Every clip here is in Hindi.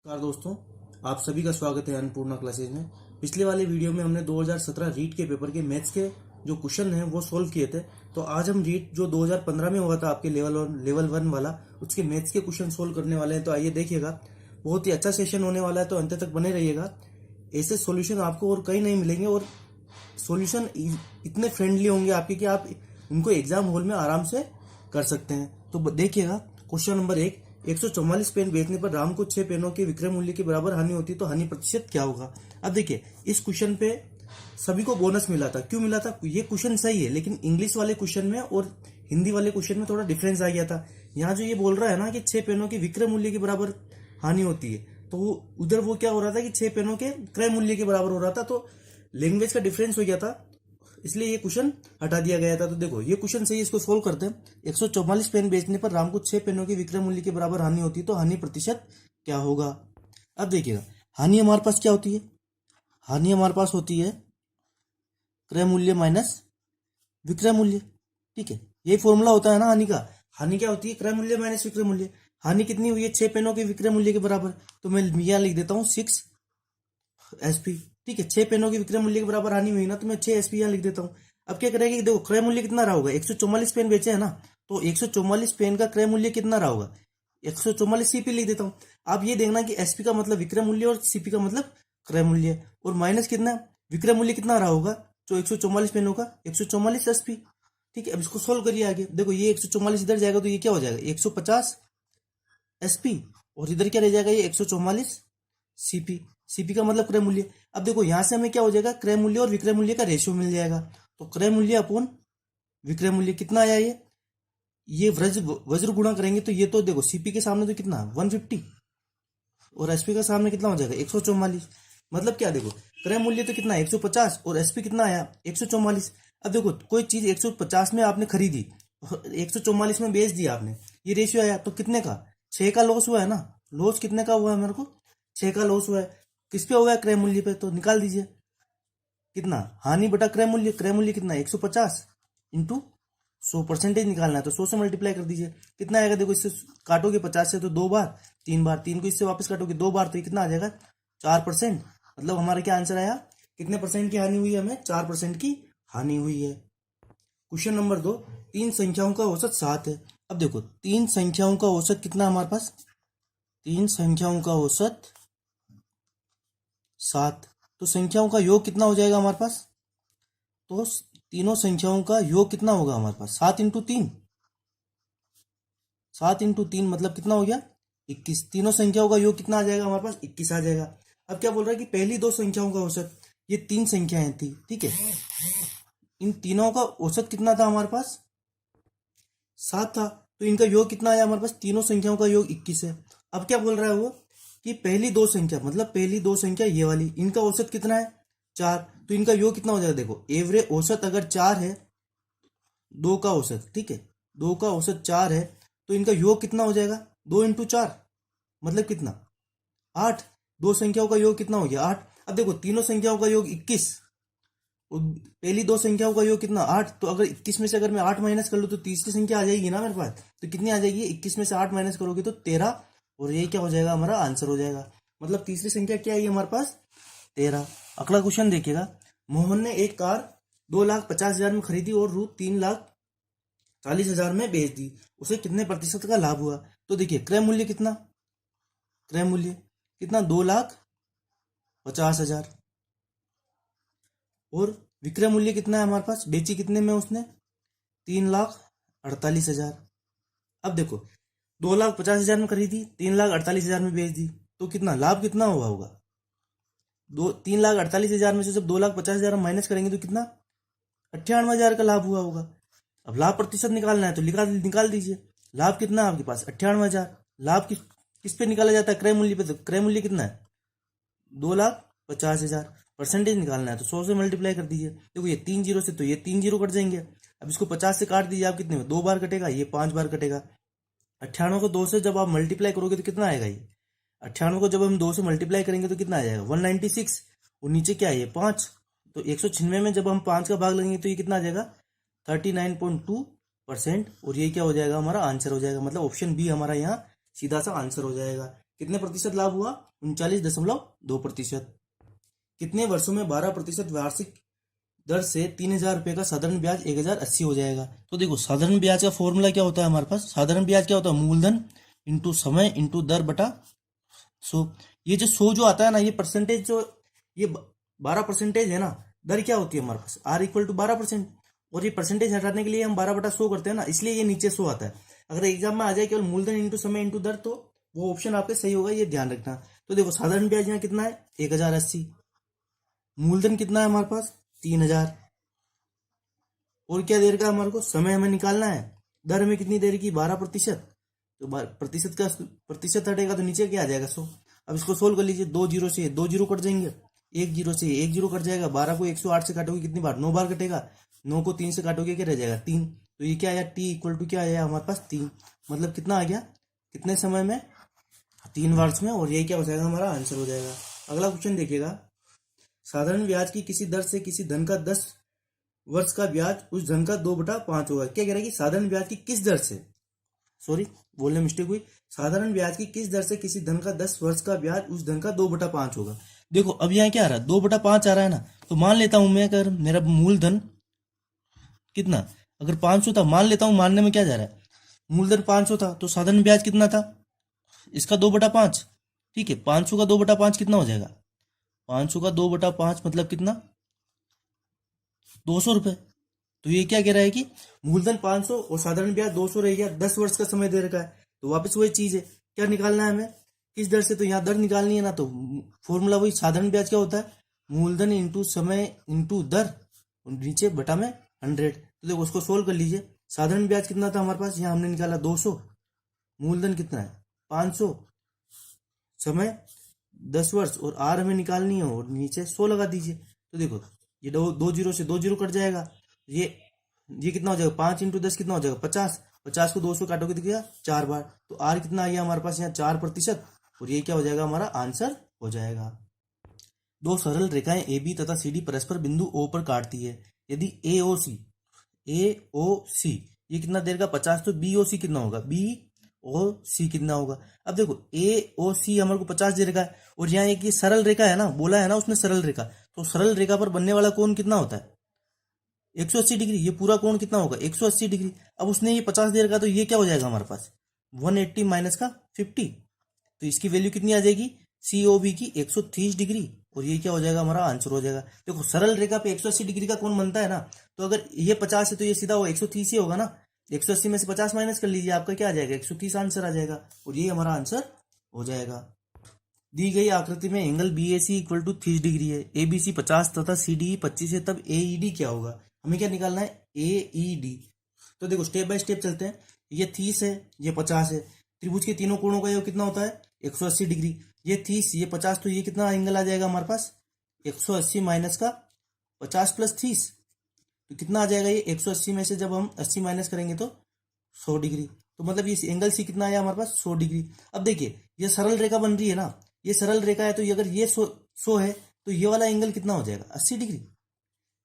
नमस्कार दोस्तों, आप सभी का स्वागत है अन्नपूर्णा क्लासेज में। पिछले वाले वीडियो में हमने 2017 रीट के पेपर के मैथ्स के जो क्वेश्चन हैं वो सॉल्व किए थे। तो आज हम रीट जो 2015 में हुआ था आपके लेवल 1 वाला, उसके मैथ्स के क्वेश्चन सॉल्व करने वाले हैं। तो आइए देखिएगा, बहुत ही अच्छा सेशन होने वाला है, तो अंत तक बने रहिएगा। ऐसे सॉल्यूशन आपको और कहीं नहीं मिलेंगे और सॉल्यूशन इतने फ्रेंडली होंगे आपके कि आप उनको एग्जाम हॉल में आराम से कर सकते हैं। तो देखिएगा, क्वेश्चन नंबर 144 पेन बेचने पर राम को 6 पेनों के विक्रय मूल्य के बराबर हानि होती तो हानि प्रतिशत क्या होगा। अब देखिए, इस क्वेश्चन पे सभी को बोनस मिला था। क्यों मिला था? ये क्वेश्चन सही है, लेकिन इंग्लिश वाले क्वेश्चन में और हिंदी वाले क्वेश्चन में थोड़ा डिफरेंस आ गया था। यहाँ जो ये बोल रहा है ना कि 6 पेनों के विक्रय मूल्य के बराबर हानि होती है, तो उधर वो क्या हो रहा था कि 6 पेनों के क्रय मूल्य के बराबर हो रहा था। तो लैंग्वेज का डिफरेंस हो गया था, इसलिए ये क्वेश्चन हटा दिया गया था। तो देखो, ये क्वेश्चन सही है, इसको सोल्व करते हैं। 144 पेन बेचने पर राम को 6 पेनों के विक्रय मूल्य के बराबर हानि होती है तो हानि प्रतिशत क्या होगा। अब देखिएगा, हानि हमारे पास क्या होती है? हानि हमारे पास होती है क्रय मूल्य माइनस विक्रय मूल्य। ठीक है, यही फॉर्मूला होता है ना हानि का। हानि क्या होती है? क्रय मूल्य माइनस विक्रय मूल्य। हानि कितनी हुई है? 6 पेनों के विक्रय मूल्य के बराबर। तो मैं यहाँ लिख देता हूँ 6 एसपी। ठीक है, 6 पेनों के विक्रय मूल्य के बराबर हानि हुई ना, तो मैं 6 एसपी यहाँ लिख देता हूँ। अब क्या करेंगे, देखो क्रय मूल्य कितना रहा होगा? 144 पेन बेचे है ना, तो 144 पेन का क्रय मूल्य कितना रहा होगा? 144 सीपी लिख देता हूँ। आप ये देखना कि एसपी का मतलब विक्रय मूल्य और सीपी का मतलब क्रय मूल्य, और माइनस कितना विक्रय मूल्य कितना रहा होगा जो 144 पेनों का? 144 एसपी। ठीक है, अब इसको सोल्व करिए आगे। देखो, ये 144 इधर जाएगा तो ये क्या हो जाएगा? 150 एसपी, और इधर क्या रह जाएगा? ये 144 सीपी। सीपी का मतलब क्रय मूल्य। अब देखो, यहां से हमें क्या हो जाएगा? क्रय मूल्य और विक्रय मूल्य का रेशियो मिल जाएगा। तो क्रय मूल्य अपॉन विक्रय मूल्य कितना आया? ये वज्र गुणा करेंगे तो ये तो देखो, सीपी के सामने तो कितना 150 और एसपी के सामने कितना हो जाएगा? 144। मतलब क्या, देखो क्रय मूल्य तो कितना 150 और एसपी कितना आया? 144। अब देखो, कोई चीज 150 में आपने खरीदी और 144 में बेच दिया आपने, ये रेशियो आया तो कितने का? 6 का लॉस हुआ है ना। लॉस कितने का हुआ है? मेरे को 6 का लॉस हुआ है। किस पे हुआ है? क्रय मूल्य पे। तो निकाल दीजिए कितना, हानि बटा क्रय मूल्य। क्रय मूल्य कितना? 150 इंटू 100, परसेंटेज निकालना है तो 100 से मल्टीप्लाई कर दीजिए। कितना आएगा? देखो, इससे काटोगे 50 से तो 2 बार, 3 बार, 3 को इससे वापस काटोगे 2 बार, तो ये कितना आ जाएगा? 4%। मतलब हमारा क्या आंसर आया? कितने परसेंट की हानि हुई है? हमें 4% की हानि हुई है। क्वेश्चन नंबर 2, 3 संख्याओं का औसत 7 है। अब देखो, 3 संख्याओं का औसत कितना हमारे पास? 3 संख्याओं का औसत 7। तो संख्याओं का योग कितना हो जाएगा हमारे पास? तो तीनों संख्याओं का योग कितना होगा हमारे पास? 7 इंटू 3। 7 इंटू 3 मतलब कितना हो गया? 21। तीनों संख्याओं का योग कितना आ जाएगा हमारे पास? 21 आ जाएगा। अब क्या बोल रहा है कि पहली 2 संख्याओं का औसत, ये 3 संख्याएं थी। ठीक है, इन तीनों का औसत कितना था हमारे पास? 7 था। तो इनका योग कितना आया हमारे पास? तीनों संख्याओं का योग 21 है। अब क्या बोल रहा है वो कि पहली 2 संख्या, मतलब पहली 2 संख्या ये वाली, इनका औसत कितना है? 4। तो इनका योग कितना हो जाएगा? देखो, एवरेज औसत अगर 4 है, 2 का औसत, ठीक है, 2 का औसत 4 है, तो इनका योग कितना हो जाएगा? 2 इंटू 4 मतलब कितना? 8। 2 संख्याओं का योग कितना हो गया? 8। अब देखो, तीनों संख्याओं का योग 21 और पहली 2 संख्याओं का योग कितना? 8। तो अगर 21 में से अगर मैं 8 माइनस कर लूँ तो तीसरी संख्या आ जाएगी ना मेरे पास। तो कितनी आ जाएगी? 21 में से 8 माइनस करोगे तो 13, और ये क्या हो जाएगा? हमारा आंसर हो जाएगा। मतलब तीसरी संख्या क्या है हमारे पास? 13। अगला क्वेश्चन देखिएगा, मोहन ने एक कार 2,50,000 में खरीदी और रू 3,40,000 में बेच दी, उसे कितने प्रतिशत का लाभ हुआ? तो देखिए, क्रय मूल्य कितना? क्रय मूल्य कितना? 2,50,000। और विक्रय मूल्य कितना है हमारे पास? बेची कितने में उसने? 3,48,000। अब देखो, 2,50,000 में खरीदी, 3,48,000 में बेच दी, तो कितना लाभ कितना हुआ होगा? 3,48,000 में से जब 2,50,000 हम माइनस करेंगे तो कितना? 98,000 का लाभ हुआ होगा। अब लाभ प्रतिशत निकालना है तो निकाल दीजिए। लाभ कितना है आपके पास? 98,000। लाभ किस पे निकाला जाता है? क्रय मूल्य पे। तो क्रय मूल्य कितना है? 2,50,000। परसेंटेज निकालना है तो 100 से मल्टीप्लाई कर दीजिए। देखो, ये 3 जीरो से, तो ये 3 जीरो कट जाएंगे। अब इसको 50 से काट दीजिए आप, कितने में? 2 बार कटेगा, ये 5 बार कटेगा। 98 को 2 से जब आप मल्टीप्लाई करोगे तो कितना आएगा? ये 98 को जब हम 2 से मल्टीप्लाई करेंगे तो कितना आ जाएगा? 196। और नीचे क्या है? ये 5। तो 196 में जब हम 5 का भाग लगेंगे तो ये कितना आ जाएगा? 39.2%। और ये क्या हो जाएगा? हमारा आंसर हो जाएगा। मतलब ऑप्शन बी हमारा यहाँ सीधा सा आंसर हो जाएगा। कितने प्रतिशत लाभ हुआ? 39.2%। कितने वर्षों में 12% वार्षिक दर से 3,000 रुपये का साधारण ब्याज 1,080 हो जाएगा? तो देखो साधारण ब्याज का फॉर्मूला क्या होता है हमारे पास? साधारण ब्याज क्या होता है? मूलधन इंटू समय इंटू दर बटा 100। ये जो 100 जो आता है ना, ये परसेंटेज जो ये 12% है ना, दर क्या होती है हमारे पास? R equal to 12%। और ये परसेंटेज हटाने के लिए हम 12/100 करते हैं ना, इसलिए ये नीचे 100 आता है। अगर एग्जाम में आ जाए केवल मूलधन इंटू समय इंटू दर, तो वो ऑप्शन आपके सही होगा, ये ध्यान रखना। तो देखो साधारण ब्याज यहाँ कितना है? 1,080। मूलधन कितना है हमारे पास? 3,000। और क्या देर का हमारे को समय हमें निकालना है। दर हमें कितनी देर की? 12%। तो प्रतिशत का प्रतिशत हटेगा तो नीचे क्या आ जाएगा? 100। अब इसको सोल्व कर लीजिए। 2 जीरो से 2 जीरो कट जाएंगे, 1 जीरो से 1 जीरो कट जाएगा। 12 को 108 से काटोगे कितनी बार? 9 बार कटेगा। 9 को 3 से काटोगे क्या रह जाएगा? 3। तो ये क्या आया? टी इक्वल टू क्या आया हमारे पास? 3। मतलब कितना आ गया? कितने समय में? 3 वर्ष में। और यही क्या हो जाएगा? हमारा आंसर हो जाएगा। अगला क्वेश्चन देखिएगा। साधारण ब्याज की किसी दर से किसी धन का 10 वर्ष का ब्याज उस धन का 2/5 होगा। क्या कह रहा है कि साधारण ब्याज की किस दर से, सॉरी बोलने मिस्टेक हुई, साधारण ब्याज की किस दर से किसी धन का 10 वर्ष का ब्याज उस धन का 2/5 होगा। देखो अब यहाँ क्या आ रहा है? 2/5 आ रहा है ना, तो मान लेता हूं मैं, अगर मेरा मूलधन कितना, अगर 500 था, मान लेता हूं, मानने में क्या जा रहा है? मूलधन 500 था तो साधारण ब्याज कितना था? इसका 2/5। ठीक है, 500 का 2/5 कितना हो जाएगा? 500 का 2/5 मतलब कितना? 200 रुपए। तो ये क्या कह रहा है कि मूलधन 500 और साधारण ब्याज 200 रह गया, 10 वर्ष का समय दे रखा है। तो वापस वही चीज है, क्या निकालना है हमें? किस दर से? तो यहाँ दर निकालनी है ना, तो फॉर्मूला वही। साधारण ब्याज क्या होता है? मूलधन इंटू समय इंटू दर, नीचे बटा में 100। तो देखो उसको सोल्व कर लीजिए। साधारण ब्याज कितना था हमारे पास? यहाँ हमने निकाला 200। मूलधन कितना है? 500। समय 10 वर्ष, और आर हमें निकालनी है, और नीचे 100 लगा दीजिए। तो देखो ये 2 जीरो से 2 जीरो कट जाएगा। ये कितना हो जाएगा? 5 इंटू 10 कितना हो जाएगा? 50। 50 को 200 काटोगे तो क्या? 4 बार। तो आर कितना आ गया हमारे पास यहाँ? 4%। और ये क्या हो जाएगा? हमारा आंसर हो जाएगा। दो सरल रेखाएं ए बी तथा सी डी परस्पर बिंदु ओ पर काटती है। यदि ए ओ सी ये कितना देर का? 50। तो बी ओ सी कितना होगा? बी ओ सी कितना होगा? अब देखो ए ओ सी हमारे को 50 दे रखा है, और यहाँ एक ये सरल रेखा है ना, बोला है ना उसने सरल रेखा, तो सरल रेखा पर बनने वाला कोण कितना होता है? 180 डिग्री। ये पूरा कोण कितना होगा? 180 डिग्री। अब उसने ये 50 दे रखा, तो ये क्या हो जाएगा हमारे पास? 180 माइनस का 50। तो इसकी वैल्यू कितनी आ जाएगी? सी ओ बी की 130 डिग्री। और ये क्या हो जाएगा? हमारा आंसर हो जाएगा। देखो सरल रेखा पे 180 डिग्री का कोण बनता है ना, तो अगर ये 50 है तो ये सीधा वो 130 ही होगा ना। 180 में से 50 माइनस कर लीजिए, आपका क्या आ जाएगा? 130 आंसर आ जाएगा। और ये हमारा आंसर हो जाएगा। दी गई आकृति में angle B A C equal to 30 degree है, ए बी सी 50 तथा सी डी 25 है, तब ए ई डी क्या होगा? हमें क्या निकालना है? ए ई डी। तो देखो स्टेप बाय स्टेप चलते हैं। ये 30 है, ये 50 है। त्रिभुज के तीनों कोणों का योग कितना होता है? 180 डिग्री। ये 30, ये 50, तो ये कितना एंगल आ जाएगा हमारे पास? 180 माइनस का 50 प्लस 30, तो कितना आ जाएगा? ये 180 में से जब हम 80 माइनस करेंगे तो 100 डिग्री। तो मतलब ये एंगल सी कितना आया हमारे पास? 100 डिग्री। अब देखिए ये सरल रेखा बन रही है ना, ये सरल रेखा है, तो ये अगर ये 100 है, तो ये वाला एंगल कितना हो जाएगा? 80 डिग्री।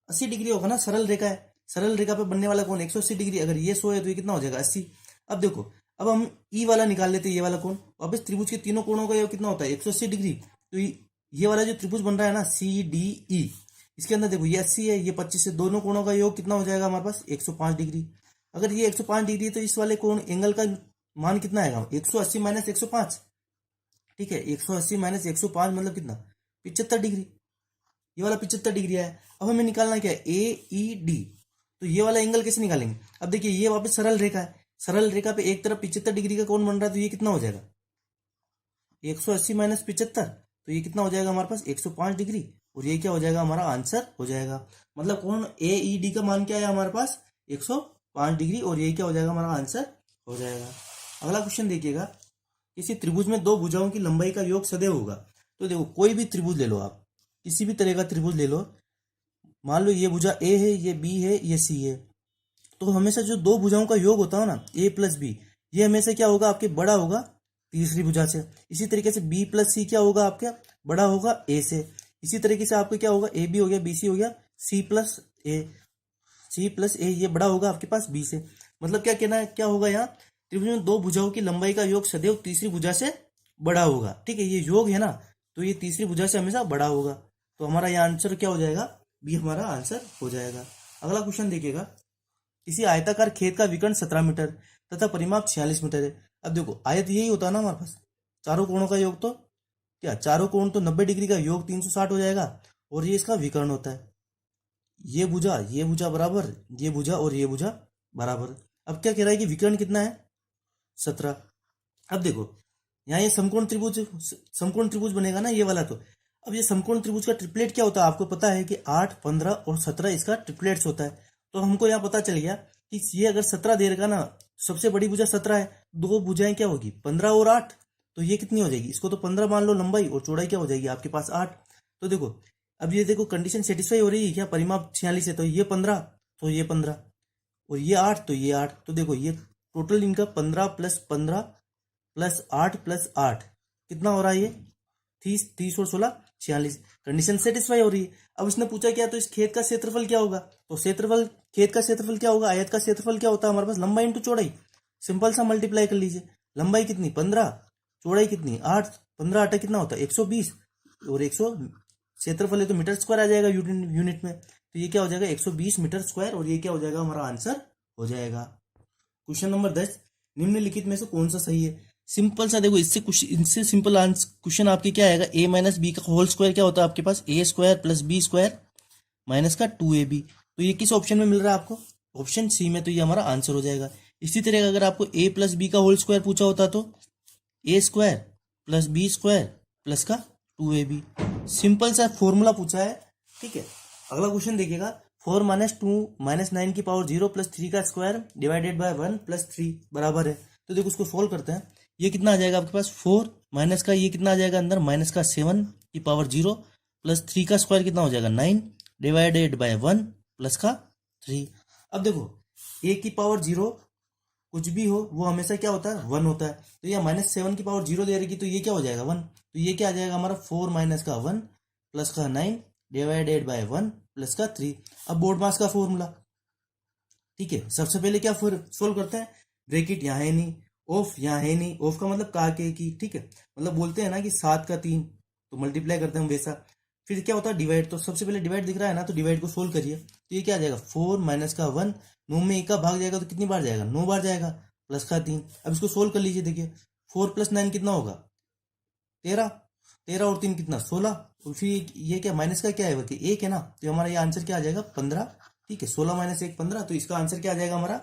80 डिग्री होगा ना, सरल रेखा है। सरल रेखा पे बनने वाला कोण 180 डिग्री। अगर ये 100 है तो ये कितना हो जाएगा? 80। अब देखो, अब हम ई वाला निकाल लेते हैं, ये वाला कोण। वापस त्रिभुज के तीनों कोणों का योग कितना होता है? 180 डिग्री। तो ये वाला जो त्रिभुज बन रहा है ना, सी डी ई, इसके अंदर देखो ये 80 है, ये 25 है, दोनों कोणों का योग कितना हो जाएगा हमारे पास? 105 डिग्री। अगर ये 105 डिग्री है तो इस वाले कोण एंगल का मान कितना आएगा? 180 माइनस 105। ठीक है, 180 माइनस 105 मतलब कितना? 75 डिग्री। ये वाला 75 डिग्री है। अब हमें निकालना क्या है? ए ई डी। तो ये वाला एंगल कैसे निकालेंगे? अब देखिए ये वापस सरल रेखा है, सरल रेखा पे एक तरफ 75 डिग्री का कोण बन रहा है, तो ये कितना हो जाएगा? 180 माइनस 75, तो ये कितना हो जाएगा हमारे पास? 105 डिग्री। और ये क्या हो जाएगा? हमारा आंसर हो जाएगा। मतलब कोण ए ई डी का मान क्या है हमारे पास? 105 डिग्री। और ये क्या हो जाएगा? हमारा आंसर हो जाएगा। अगला क्वेश्चन देखिएगा। किसी त्रिभुज में दो भुजाओं की लंबाई का योग सदैव होगा। तो देखो कोई भी त्रिभुज ले लो आप, किसी भी तरह का त्रिभुज ले लो। मान लो ये भुजा ए है, ये बी है, ये सी है। तो हमेशा जो दो भुजाओं का योग होता है ना, ए प्लस बी, ये हमेशा क्या होगा? आपके बड़ा होगा तीसरी भुजा से। इसी तरीके से बी प्लस सी क्या होगा? आपका बड़ा होगा ए से। इसी तरीके से आपका क्या होगा? ए बी हो गया, बी सी हो गया, सी प्लस ए, ये बड़ा होगा आपके पास बी से। मतलब क्या कहना है? क्या होगा यहाँ? त्रिभुज में दो भुजाओं की लंबाई का योग सदैव तीसरी भुजा से बड़ा होगा। ठीक है, ये योग है ना, तो ये तीसरी भुजा से हमेशा बड़ा होगा। तो हमारा ये आंसर क्या हो जाएगा, बी हमारा आंसर हो जाएगा। अगला क्वेश्चन देखिएगा, किसी आयताकार खेत का विकर्ण 17 मीटर तथा परिमाप 46 मीटर है। अब देखो आयत यही होता है ना हमारे पास, चारों कोणों का योग, तो क्या चारों कोण तो 90 डिग्री का योग 360 हो जाएगा, और ये इसका विकर्ण होता है। ये भुजा बराबर, ये भुजा और ये भुजा बराबर। अब क्या कह रहा है कि विकर्ण कितना है, 17। अब देखो यहाँ ये समकोण त्रिभुज बनेगा ना ये वाला। तो अब ये समकोण त्रिभुज का ट्रिपलेट क्या होता है, आपको पता है कि 8, 15 और 17 इसका ट्रिपलेट्स होता है। तो हमको यहाँ पता चल गया कि ये अगर 17 दे रखा ना, सबसे बड़ी भुजा 17 है, दो भुजाएं क्या होगी 15 और 8, तो ये कितनी हो जाएगी, इसको तो 15 मान लो लंबाई, और चौड़ाई क्या हो जाएगी आपके पास 8। तो देखो अब ये देखो कंडीशन सेटिस्फाई हो रही है क्या, परिमाप 46 है, तो ये 15, तो ये 15 और ये 8, तो ये 8। तो देखो ये टोटल इनका 15 + 15 + 8 + 8 कितना हो रहा है, ये 30 और 16 46। कंडीशन सेटिस्फाई हो रही है। अब इसने पूछा क्या, तो इस खेत का क्षेत्रफल क्या होगा, तो खेत का क्षेत्रफल क्या होगा, आयत का क्षेत्रफल क्या होता है हमारे पास, लंबाई इंटू चौड़ाई। सिंपल सा मल्टीप्लाई कर लीजिए, लंबाई कितनी 15, चौड़ाई कितनी 8, 15 8 कितना होता है 120, और 100 क्षेत्रफल है तो मीटर स्क्वायर आ जाएगा यूनिट में। तो ये क्या हो जाएगा 120 मीटर स्क्वायर, और ये क्या हो जाएगा हमारा आंसर हो जाएगा। क्वेश्चन नंबर 10, निम्नलिखित में से कौन सा सही है। सिंपल सा देखो, इससे सिंपल आंसर क्वेश्चन आपके क्या आएगा, a - b का होल स्क्वायर क्या होता है आपके पास, a² + b² माइनस का 2ab। तो ये किस ऑप्शन में मिल रहा है आपको, ऑप्शन सी में, तो ये हमारा आंसर हो जाएगा। इसी तरह अगर आपको a + b का होल स्क्वायर पूछा होता तो a² + b² प्लस का 2ab। सिंपल सा फॉर्मूला पूछा है। ठीक है, अगला क्वेश्चन देखिएगा, 4 - 2 - 9 की पावर 0 + 3 का स्क्वायर डिवाइडेड बाय 1 + 3 बराबर है। तो देखो उसको सोल्व करते हैं। ये कितना आ जाएगा आपके पास 4 माइनस का, ये कितना आ जाएगा अंदर माइनस का 7 की पावर 0 + 3 का स्क्वायर कितना हो जाएगा 9 डिवाइडेड बाय 1 प्लस का 3। अब देखो a की पावर 0 कुछ भी हो वो हमेशा क्या होता है 1 होता है। तो ये -7 की पावर 0 दे रही, तो ये क्या हो जाएगा 1। तो ये क्या आ जाएगा हमारा 4 माइनस का 1 प्लस का 9 डिवाइडेड बाय 1 प्लस का 3। अब बोर्ड मास का फॉर्मूला, ठीक है, सबसे पहले क्या सोल्व करते हैं, ब्रैकेट यहाँ है नहीं, ऑफ यहाँ है नहीं, ऑफ का मतलब का के की, ठीक है, मतलब बोलते हैं ना कि 7 का 3, तो मल्टीप्लाई करते हैं वैसा। फिर क्या होता है डिवाइड, तो सबसे पहले डिवाइड दिख रहा है ना, तो डिवाइड को सोल्व करिए। तो ये क्या आ जाएगा 4 माइनस का 1, 9 में 1 का भाग जाएगा तो कितनी बार जाएगा 9 बार जाएगा, प्लस का 3। अब इसको सोल्व कर लीजिए, देखिए 4 + 9 कितना होगा 13, 13 और 3 कितना 16, और फिर ये क्या माइनस का क्या है कि 1 है ना, तो हमारा ये आंसर क्या आ जाएगा 15। ठीक है, 16 - 1 15, तो इसका आंसर क्या आ जाएगा हमारा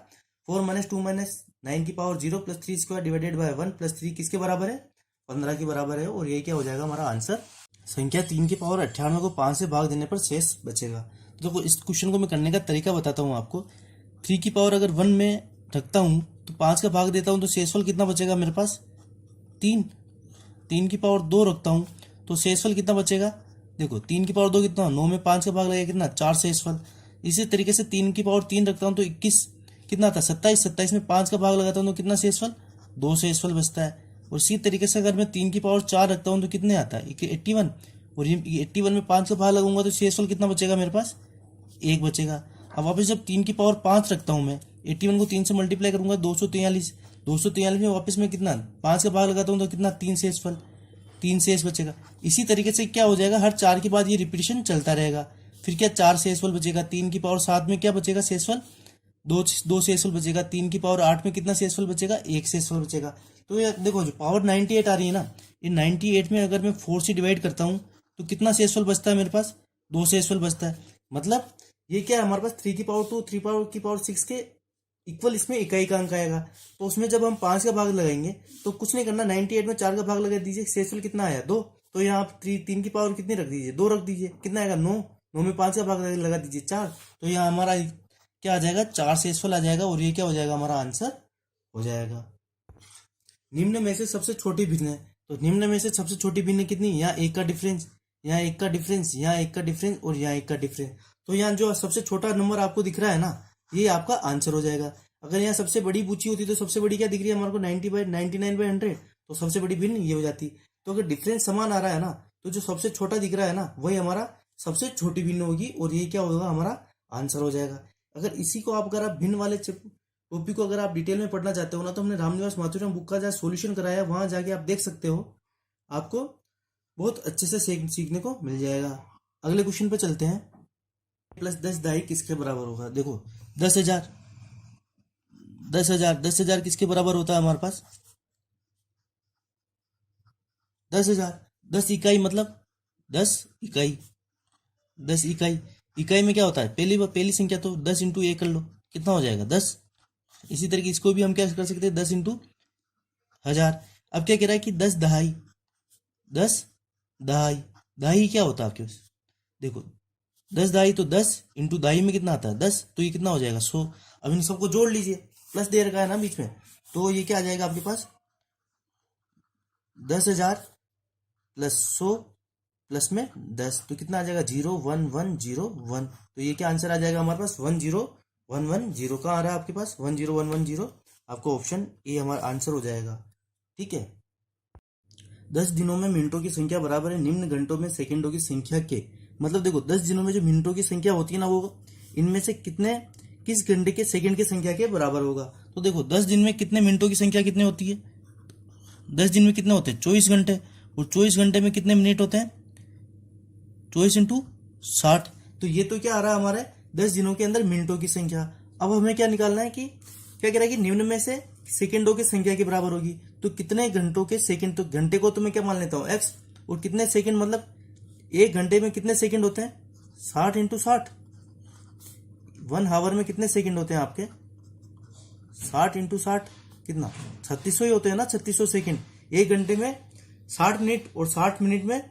4 - 2 - 9 की पावर 0 + 3 स्क्वायर डिवाइडेड बाय 1 + 3 किसके बराबर है 15 के बराबर है। और ये क्या हो जाएगा हमारा आंसर। संख्या 3 की पावर 98 को 5 से भाग देने पर शेष बचेगा। तो देखो इस क्वेश्चन को मैं करने का तरीका बताता हूँ आपको। 3 की पावर अगर 1 में रखता हूँ तो 5 का भाग देता हूँ तो शेषफल कितना बचेगा मेरे पास 3। 3 की पावर 2 रखता हूँ तो शेषफल कितना बचेगा, देखो 3 की पावर 2 कितना 9 में 5 का भाग लगेगा कितना 4 शेषफल। इसी तरीके से 3 की पावर 3 रखता हूँ तो 21 कितना था 27, 27 में 5 का भाग लगाता हूँ तो कितना शेषफल 2 शेषफल बचता है। और इसी तरीके से अगर मैं 3 की पावर 4 रखता हूँ तो कितने आता है 81, और ये 81 में 5 का भाग लगाऊंगा तो शेषफल कितना बचेगा मेरे पास 1 बचेगा। अब वापस जब 3 की पावर 5 रखता हूँ मैं 81 को 3 से मल्टीप्लाई करूंगा 243, 243 में वापस में कितना 5 का भाग लगाता हूँ तो कितना 3 शेषफल 3 शेष बचेगा। इसी तरीके से क्या हो जाएगा हर 4 के बाद ये रिपीटेशन चलता रहेगा। फिर क्या 4 शेषफल बचेगा, 3 की पावर 7 में क्या बचेगा शेषफल 2 शेषफल बचेगा, 3 की पावर 8 में कितना शेषफल बचेगा 1 शेषफल बचेगा। तो ये देखो जो पावर 98 आ रही है ना, ये 98 में अगर मैं 4 से डिवाइड करता हूँ तो कितना शेषफल बचता है मेरे पास 2 शेषफल बचता है। मतलब ये क्या है हमारे पास 3 की पावर 2 3 की पावर 6 के इक्वल इसमें इकाई का अंक आएगा। तो उसमें जब हम 5 का भाग लगाएंगे तो कुछ नहीं करना 98 में 4 का भाग लगा दीजिए, शेषफल कितना आया 2। तो यहाँ आप 3 की पावर कितनी रख दीजिए 2 रख दीजिए, कितना आएगा 9, 9 में 5 का भाग लगा दीजिए 4। तो यहाँ हमारा क्या आ जाएगा 4 शेषफल आ जाएगा और ये क्या हो जाएगा हमारा आंसर हो जाएगा। निम्न में से सबसे छोटी भिन्न है, तो निम्न में से सबसे छोटी भिन्न कितनी, यहाँ 1 का डिफरेंस, यहाँ 1 का डिफरेंस, यहाँ 1 का डिफरेंस और यहाँ 1 का डिफरेंस। तो यहाँ जो सबसे छोटा नंबर आपको दिख रहा है ना ये आपका आंसर हो जाएगा। अगर यहाँ सबसे बड़ी पूछी होती तो सबसे बड़ी क्या दिख रही है हमारे को 99/100, तो सबसे बड़ी भिन्न ये हो जाती। तो अगर डिफरेंस समान आ रहा है ना तो जो सबसे छोटा दिख रहा है ना वही हमारा सबसे छोटी भिन्न होगी और ये क्या होगा हमारा आंसर हो जाएगा। अगर इसी को अगर आप भिन्न वाले टॉपिक को अगर आप डिटेल में पढ़ना चाहते हो ना तो हमने रामनिवास माथुरम बुक का जहाँ सोल्यूशन कराया वहां जाके आप देख सकते हो। आपको बहुत अच्छे से सीखने को मिल जाएगा। अगले क्वेश्चन पे चलते हैं। प्लस 10 दहाई किसके बराबर होगा? देखो 10,000, 10,000, 10,000 किसके बराबर होता है हमारे पास? 10,000, 10 इकाई मतलब 10 इकाई, 10 इकाई। इकाई में क्या होता है? पहली संख्या तो 10 इंटू ए कर लो, कितना हो जाएगा? 10। इसी तरीके इसको भी हम क्या कर सकते हैं? 10 इंटू 1000। अब क्या कह रहा है कि 10 दहाई, 10 दहाई, दहाई क्या होता है आपके पास? देखो 10 दहाई तो 10 इंटू दहाई में कितना आता है? 10, तो ये कितना हो जाएगा? 100। अब इन सबको जोड़ लीजिए, प्लस दे रखा है ना बीच में, तो ये क्या आ जाएगा आपके पास? 10,000 प्लस 100 प्लस में 10, तो कितना आ जाएगा? 01101। तो ये क्या आंसर आ जाएगा हमारे पास? 10110। कहाँ आ रहा है आपके पास? 10110। आपको ऑप्शन ए हमारा आंसर हो जाएगा। ठीक है। 10 दिनों में मिनटों की संख्या बराबर है निम्न घंटों में सेकंडों की संख्या के। मतलब देखो 10 दिनों में जो मिनटों की संख्या होती है ना, वो इनमें से किस घंटे के सेकंड की संख्या के बराबर होगा। तो देखो 10 दिन में कितने मिनटों की संख्या कितनी होती है? 10 दिन में कितने होते हैं? 24 घंटे। और 24 घंटे में कितने मिनट होते हैं? 24 इंटू 60। तो ये तो क्या आ रहा है हमारे 10 दिनों के अंदर मिनटों की संख्या। अब हमें क्या निकालना है कि क्या कह रहा है कि निम्न में से सेकंडों की संख्या के बराबर होगी। तो कितने घंटों के सेकंड, तो घंटे को तो मैं क्या मान लेता हूँ? एक्स। और कितने सेकंड मतलब एक घंटे में कितने सेकंड होते हैं? 60 इंटू 60। 1 हावर में कितने सेकंड होते हैं आपके? 60 इंटू 60 कितना? 3600 ही होते हैं ना, 3600 सेकंड। एक घंटे में 60 मिनट, और 60 मिनट में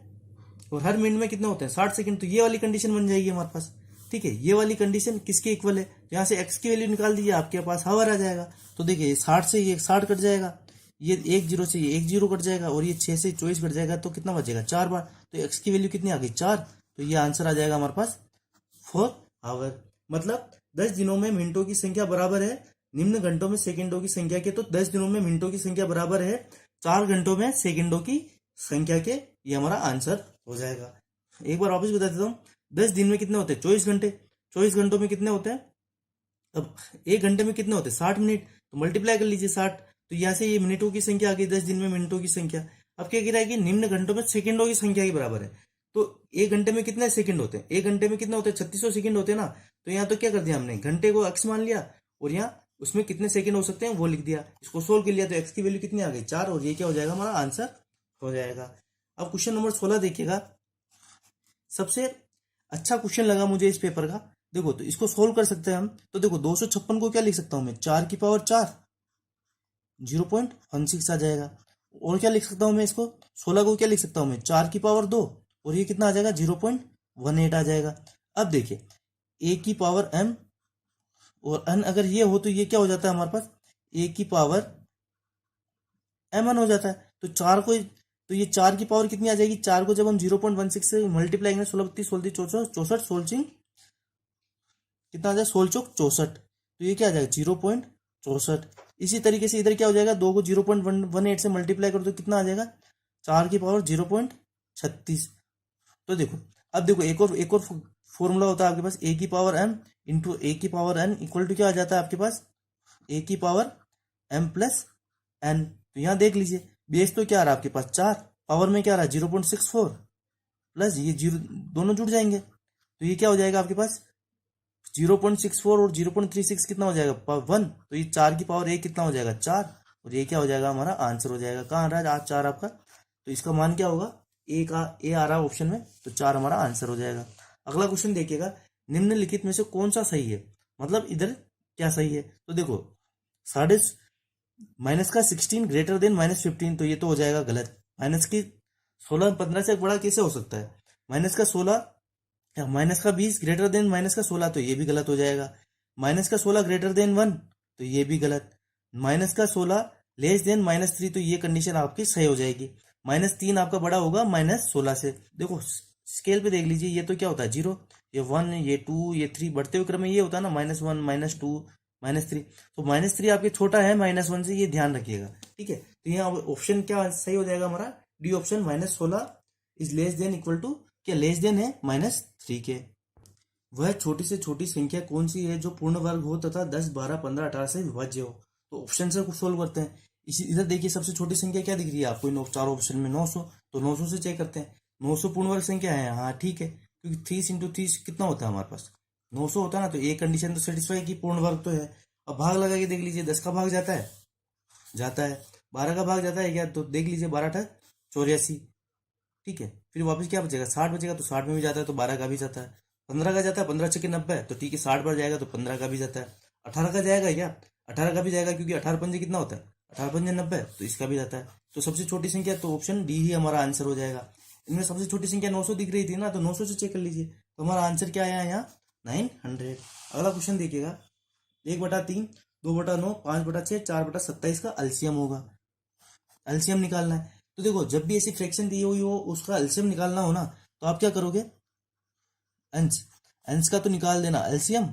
और हर मिनट में कितने होते हैं? 60 सेकंड। तो ये वाली कंडीशन बन जाएगी हमारे पास। ठीक है, ये वाली कंडीशन किसके इक्वल है? यहाँ से एक्स की वैल्यू निकाल दीजिए, आपके पास हावर आ जाएगा। तो देखिए 60 से ये 60 कट जाएगा, ये 1 जीरो से ये 1 जीरो कट जाएगा, और ये 6 से 24 कट जाएगा, तो कितना बचेगा? 4 बार। तो एक्स की वैल्यू कितनी आ गई? 4। तो ये आंसर आ जाएगा हमारे पास 4 आवर। मतलब 10 दिनों में मिनटों की संख्या बराबर है निम्न घंटों में सेकंडों की संख्या के। तो 10 दिनों में मिनटों की संख्या बराबर है 4 घंटों में सेकंडों की संख्या के। ये हमारा आंसर हो जाएगा। एक बार वापस बता देता हूँ। 10 दिन में कितने होते हैं? 24 घंटे। 24 घंटों में कितने होते हैं? अब एक घंटे में कितने होते हैं? 60 मिनट। तो मल्टीप्लाई कर लीजिए 60। तो यहाँ से ये मिनटों की संख्या आ गई 10 दिन में मिनटों की संख्या। अब क्या कह रहा है कि निम्न घंटों में सेकंडों की संख्या के बराबर है। तो एक घंटे में कितने सेकंड होते हैं? एक घंटे में कितने होते हैं? 3600 सेकंड होते हैं ना। तो यहाँ तो क्या कर दिया हमने? घंटे को एक्स मान लिया, और यहाँ उसमें कितने सेकंड हो सकते हैं वो लिख दिया। इसको सोल्व कर लिया तो एक्स की वैल्यू कितनी आ गई? 4। और ये क्या हो जाएगा? हमारा आंसर हो जाएगा। अब क्वेश्चन नंबर 16 देखिएगा। सबसे अच्छा क्वेश्चन लगा मुझे इस पेपर का। देखो तो इसको सोल्व कर सकते हैं हम। तो देखो 256 को क्या लिख सकता हूं मैं? 4 की पावर 4, 0.16 आ जाएगा। और क्या लिख सकता हूं मैं इसको? 16 को क्या लिख सकता हूं मैं? 4 की पावर 2, और ये कितना आ जाएगा? 0.18 आ जाएगा। अब देखिए ए की पावर m और n अगर ये हो तो ये क्या हो जाता है हमारे पास? ए की पावर mn हो जाता है। तो 4 को, तो ये 4 की पावर कितनी आ जाएगी? 4 को जब हम 0.16 से मल्टीप्लाई करेंगे, 16 32 16 64 64 कितना आ जाएगा? 16 चौक 64। तो ये क्या आ जाएगा? 0.64। इसी तरीके से इधर क्या हो जाएगा? 2 को 0.18 से मल्टीप्लाई कर दो, कितना आ जाएगा? 4 की पावर 0.36। तो देखो अब देखो एक और फॉर्मूला होता है आपके पास, ए की पावर m इंटू ए की पावर n इक्वल टू क्या आ जाता है आपके पास? ए की पावर m प्लस n। तो यहाँ देख लीजिए बेस तो क्या आ रहा है आपके पास? 4, पावर में क्या आ रहा है? 0.64 प्लस ये 0, दोनों जुड़ जाएंगे। तो ये क्या हो जाएगा आपके पास? 0.64 और 0.36 कितना हो जाएगा? 1। तो ये 4 की पावर 1 कितना हो जाएगा? 4। और ये क्या हो जाएगा? हमारा आंसर हो जाएगा। कहाँ आ रहा है आज 4 आपका? तो इसका मान क्या होगा? ए आ रहा है ऑप्शन में, तो 4 हमारा आंसर हो जाएगा। अगला क्वेश्चन देखिएगा। निम्नलिखित में से कौन सा सही है? मतलब इधर क्या सही है? तो देखो साढ़े माइनस का 16 ग्रेटर देन -15, तो ये तो हो जाएगा गलत। माइनस की 16 15 से बड़ा कैसे हो सकता है? माइनस का 16 या माइनस का 20 ग्रेटर देन माइनस का 16, तो ये भी गलत हो जाएगा। माइनस का 16 ग्रेटर देन 1, तो ये भी गलत। माइनस का 16 लेस देन -3, तो ये कंडीशन आपकी सही हो जाएगी। -3 आपका बड़ा होगा -16 से। देखो स्केल पे देख लीजिए, ये तो क्या होता है? 0, ये 1, ये 2, ये 3, बढ़ते हुए क्रम में ये होता है ना -1 -2 -3। तो -3 आपके छोटा है -1 से, ये ध्यान रखिएगा। ठीक है, तो यहाँ ऑप्शन क्या सही हो जाएगा हमारा? D option, -16 is less than equal to, क्या लेस देन है -3 के। वह छोटी से छोटी संख्या कौन सी है जो पूर्ण वर्ग हो तथा 10 12 15 18 से विभाज्य हो? तो ऑप्शन से सोल्व करते हैं। इसी इधर देखिए सबसे छोटी संख्या क्या दिख रही है आपको इन चारों ऑप्शन में? 900। तो 900 से चेक करते हैं। 900 पूर्ण वर्ग संख्या है, हाँ ठीक है, क्योंकि 3 इंटू 30 कितना होता है हमारे पास 900 होता है ना, तो एक कंडीशन तो सेटिस्फाई की, पूर्ण वर्ग तो है। अब भाग लगा के देख लीजिए, 10 का भाग जाता है, जाता है, 12 का भाग जाता है क्या, तो देख लीजिए 12 84, ठीक है। फिर वापस क्या बचेगा, 60 बचेगा, तो 60 में भी जाता है तो 12 का भी जाता है। 15 का जाता है, 15 छक्के 90, तो ठीक है 60 बार जाएगा तो 15 का भी जाता है। 18 का जाएगा क्या, 18 का भी जाएगा, क्योंकि 18 पंजे कितना होता है, 18 पंजे 90, तो इसका भी जाता है। तो सबसे छोटी संख्या तो ऑप्शन डी ही हमारा आंसर हो जाएगा। इनमें सबसे छोटी संख्या 900 दिख रही थी ना, तो 900 से चेक कर लीजिए, तो हमारा आंसर क्या आया यहाँ 900। अगला क्वेश्चन देखिएगा, 1/3, 2/9, 5/6, 4/27 का एलसीएम होगा, एलसीएम निकालना है। तो देखो जब भी ऐसी फ्रैक्शन दी हुई हो उसका एलसीएम निकालना हो ना, तो आप क्या करोगे, अंश, अंश का तो निकाल देना एलसीएम,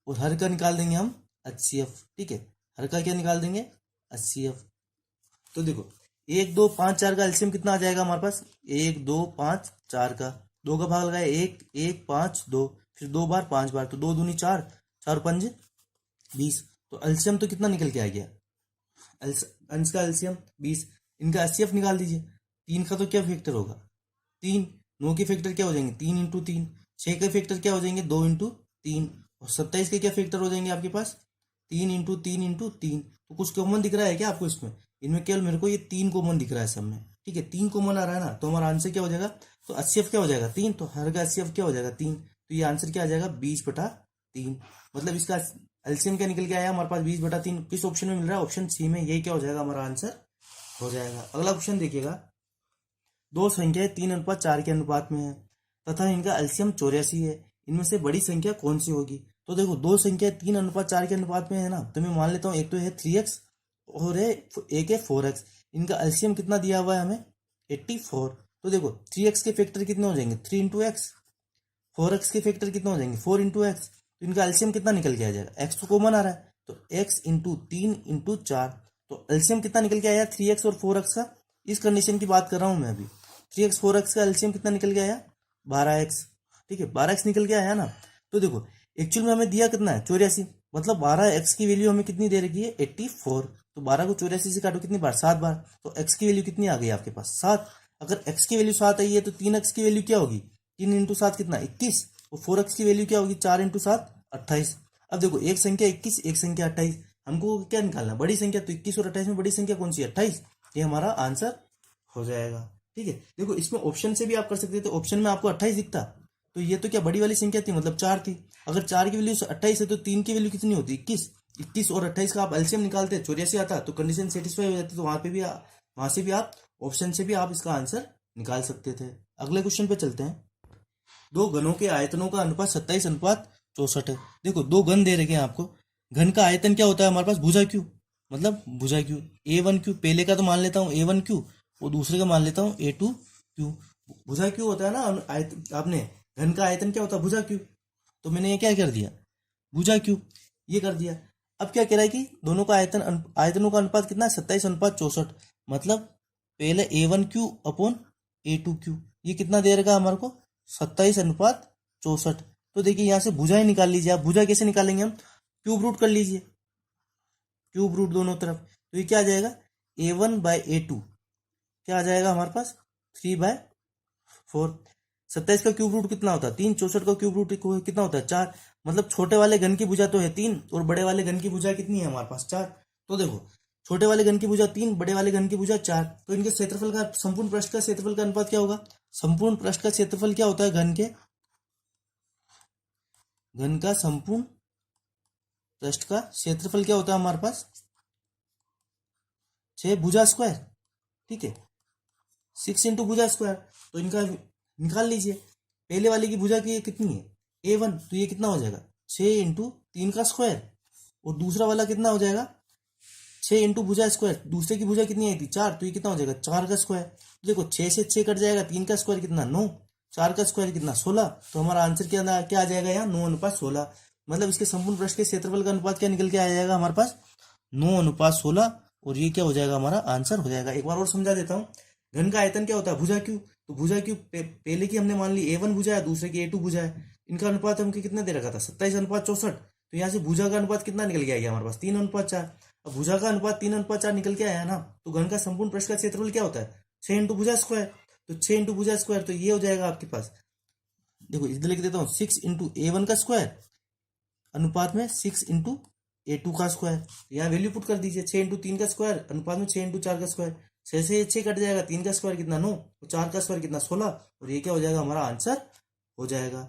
और हर का निकाल देंगे हम एचसीएफ, ठीक है, हर का क्या निकाल देंगे एचसीएफ। तो देखो 1 2 5 4 का एलसीएम कितना आ जाएगा हमारे पास, 1 2 5 4 का, 2 का भाग लगाया 1 1 5 2, फिर 2 बार 5 बार, तो 2 दूनी 4, 4 5 20, तो एलसीएम तो कितना निकल के आ गया, अंश का एलसीएम 20। इनका एचसीएफ निकाल दीजिए, 3 का तो क्या फैक्टर होगा 3, 9 के फैक्टर क्या हो जाएंगे 3 इंटू 3, 6 के फैक्टर क्या हो जाएंगे 2 इंटू 3, और 27 के क्या फैक्टर हो जाएंगे आपके पास 3 इंटू 3 इंटू 3। तो कुछ कॉमन दिख रहा है क्या आपको इसमें, इनमें केवल मेरे को ये 3 कॉमन दिख रहा है सब में, ठीक है, 3 कॉमन आ रहा है ना, तो हमारा आंसर क्या हो जाएगा, तो एचसीएफ क्या हो जाएगा 3, तो हर का एचसीएफ क्या हो जाएगा 3, तो ये आंसर क्या आ जाएगा 20/3। मतलब इसका एलसीएम क्या निकल के आया हमारे पास 20/3, किस ऑप्शन में मिल रहा है, ऑप्शन सी में, यही क्या हो जाएगा हमारा आंसर हो जाएगा। अगला क्वेश्चन देखिएगा, दो संख्याएं 3:4 के अनुपात में है तथा इनका एलसीएम 84 है, इनमें से बड़ी संख्या कौन सी होगी। तो देखो दो संख्या 3:4 के अनुपात में है ना, तो मैं मान लेता हूँ एक तो है 3x और एक है 4x, इनका एलसीएम कितना दिया हुआ है हमें 84। तो देखो 3x के फैक्टर कितने हो जाएंगे 3 इंटू एक्स, 4x के फैक्टर कितने हो जाएंगे 4 इंटू एक्स, तो इनका एलसीएम कितना निकल के आ जाएगा, x तो कॉमन आ रहा है, तो x इंटू 3 इंटू 4, तो एलसीएम कितना निकल के आया 3x और 4x का, इस कंडीशन की बात कर रहा हूं मैं अभी, 3x 4x का एलसीएम कितना निकल के आया 12x, ठीक है 12x निकल के आया ना। तो देखो एक्चुअल में हमें दिया कितना है 84, मतलब 12x की वैल्यू हमें कितनी दे रखी है 84, तो 12 को 84 से काटो कितनी बार 7 बार, तो x की वैल्यू कितनी आ गई आपके पास 7। अगर x की वैल्यू 7 आई है तो 3x की वैल्यू क्या होगी 3 इंटू 7 कितना 21, और 4x की वैल्यू क्या होगी 4 इंटू 7 28। अब देखो एक संख्या 21 एक संख्या 28, हमको क्या निकालना बड़ी संख्या, तो 21 और 28 में बड़ी संख्या कौन सी है 28, ये हमारा आंसर हो जाएगा, ठीक है। देखो इसमें ऑप्शन से भी आप कर सकते थे, तो ऑप्शन में आपको 28 दिखता, तो ये तो क्या बड़ी वाली संख्या थी, मतलब 4 थी, अगर 4 की वैल्यू 28 है तो 3 की वैल्यू कितनी होती 21, 21 और 28 का आप एलसीएम निकालते 84 आता, तो कंडीशन सेटिस्फाई हो जाती, तो वहां से भी आप ऑप्शन से भी आप इसका आंसर निकाल सकते थे। अगले क्वेश्चन पे चलते हैं, दो घनों के आयतनों का अनुपात 27:64 है। देखो दो घन दे रखे हैं आपको, घन का आयतन क्या होता है हमारे पास भुजा क्यू, मतलब भुजा क्यू A1 क्यू, पहले का तो मान लेता हूँ A1 क्यू और दूसरे का मान लेता हूँ A2 क्यू। भुजा क्यू होता है ना, आपने घन का आयतन क्या होता है भुजा क्यू, तो मैंने ये क्या कर दिया भुजा क्यू ये कर दिया। अब क्या कह रहा है कि दोनों का आयतनों का अनुपात कितना है 27:64, मतलब पहले A1 Q upon A2 Q, ये कितना दे रखा हमारे को 27:64। तो देखिए यहाँ से भुजा ही निकाल लीजिए आप, भुजा कैसे निकालेंगे हम, क्यूब रूट कर लीजिए, क्यूब रूट दोनों तरफ, तो ये क्या आ जाएगा A1/A2 क्या आ जाएगा हमारे पास 3/4। 27 का क्यूब रूट कितना होता है 3, 64 का क्यूब रूट कितना होता है 4, मतलब छोटे वाले घन की भुजा तो है 3 और बड़े वाले घन की भुजा कितनी है हमारे पास 4। तो देखो छोटे वाले घन की भुजा 3, बड़े वाले घन की भुजा 4, तो इनके क्षेत्रफल का संपूर्ण पृष्ठ का क्षेत्रफल का अनुपात क्या होगा, संपूर्ण पृष्ठ का क्षेत्रफल क्या होता है घन का संपूर्ण पृष्ठ का क्षेत्रफल क्या होता है हमारे पास 6 भुजा स्क्वायर, ठीक है 6 इंटू भुजा स्क्वायर, तो इनका निकाल लीजिए। पहले वाले की भुजा की कितनी है A1, तो ये कितना हो जाएगा 6 इंटू 3 का स्क्वायर, और दूसरा वाला कितना हो जाएगा 6 इंटू भुजा स्क्वायर, दूसरे की भुजा कितनी आई थी 4, तो ये कितना हो जाएगा 4 का स्क्वायर। तो देखो 6 से 6 कट जाएगा, 3 का स्क्वायर कितना 9, 4 का स्क्वायर कितना 16, तो हमारा आंसर क्या आ जाएगा यहाँ 9:16, मतलब इसके संपूर्ण पृष्ठ के क्षेत्रफल का अनुपात क्या निकल के आ जाएगा हमारे पास 9:16, और ये क्या हो जाएगा हमारा आंसर हो जाएगा। एक बार और समझा देता हूँ, घन का आयतन क्या होता है भुजा क्यू, तो भुजा क्यू पहले की हमने मान ली A1 भुजा है, दूसरे की A2 भुजा है, इनका अनुपात हमको कितना दे रखा था 27:64, तो यहाँ से भुजा का अनुपात कितना निकल के आएगा हमारे पास 3:4। अब भुजा का अनुपात 3:4 निकल के आया ना, तो घन का संपूर्ण पृष्ठ का क्षेत्रफल क्या होता है 6 इंटू भुजा स्क्वायर, तो 6 इंटू भुजा स्क्वायर, तो ये हो जाएगा आपके पास, देखो इधर लिख देता हूँ 6 इंटू A1 का स्क्वायर अनुपात में 6 इंटू A2 का स्क्वायर। यहाँ वैल्यू पुट कर दीजिए, 6 इंटू 3 का स्क्वायर अनुपात में 6 इंटू 4 का स्क्वायर। 6 से 6 कट जाएगा, 3 का स्क्वायर कितना 9, और 4 का स्क्वायर कितना 16, और ये क्या हो जाएगा हमारा आंसर हो जाएगा।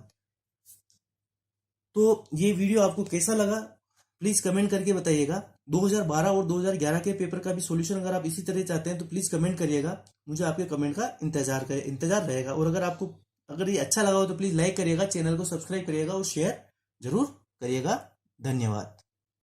तो ये वीडियो आपको कैसा लगा प्लीज कमेंट करके बताइएगा। 2012 और 2011 के पेपर का भी सॉल्यूशन अगर आप इसी तरह चाहते हैं तो प्लीज कमेंट करिएगा, मुझे आपके कमेंट का इंतजार रहेगा। और अगर ये अच्छा लगा हो तो प्लीज लाइक करिएगा, चैनल को सब्सक्राइब करिएगा और शेयर जरूर करिएगा। धन्यवाद।